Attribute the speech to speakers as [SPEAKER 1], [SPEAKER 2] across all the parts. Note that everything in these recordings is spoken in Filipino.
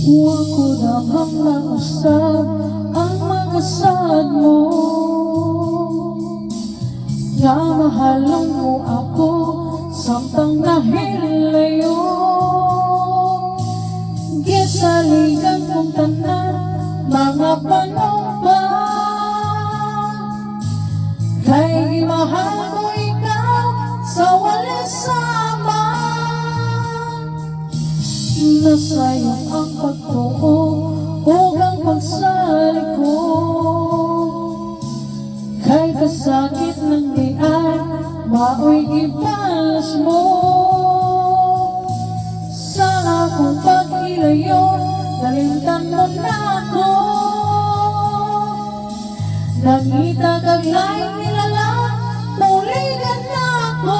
[SPEAKER 1] Huwag ko damang nausap ang mga sad mo, nga mahalong mo ako samtang nahilayo. Gisaligan mong tanan mga panumpa, kay mahal ko ikaw sa walang sama. Nasayo ang pagtuo ug ang pagsalik ko, kay kasakit ng diay maoy ibalas mo. Sa akong paghilayo nalimtan mo na ako, nangita kag laing nilala tuligan na ako.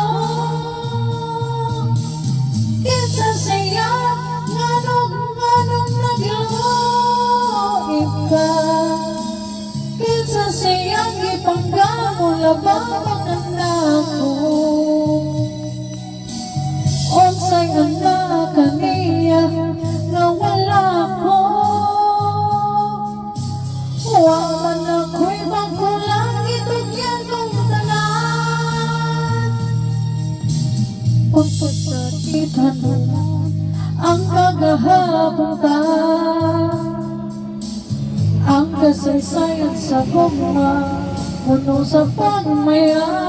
[SPEAKER 1] Kinsa siya nganong nagluoy ka, kinsa siyang ipanggamo labang anak ko. Unsay anak kaniya nga wala ko, wa man ako'y magkulang itugyan kong tanan. Pagpagsakitan mo ang kagahapon, ang kasaysayan sa gugma puno sa pagmayang.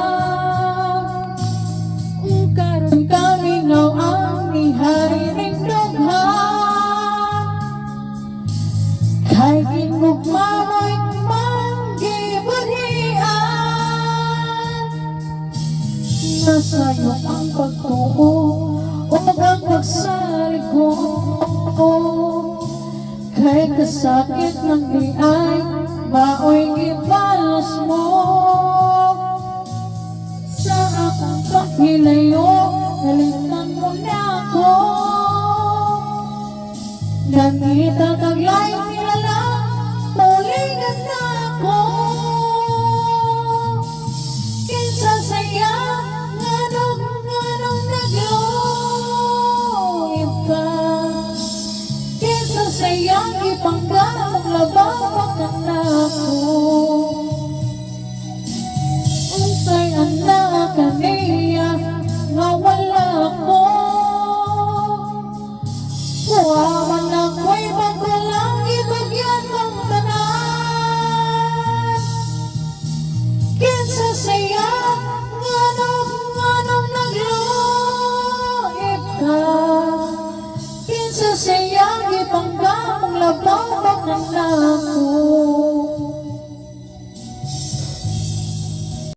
[SPEAKER 1] Kung karon kami ngaw ang nihari ning dughan, kay ginugma mo'y manggibudhian. Nasayo ang pagtuo o ang pagsalik ko, kay kasakit ng diay maoy ibalos mo. Sa akong paghilayo nalimtan mo na ako, nangita kag laing nilala tuligan na ako. Kinsa saya nganong nagluoy ka, kinsa sayang ipanggamong labang anak ko. Unsay anak kaniya nga wala ko, wa man ako'y magkulang itugyan mong tanan. Kinsa siya nganong nagluoy ka, kinsa siyang ipanggamong labang anak ko.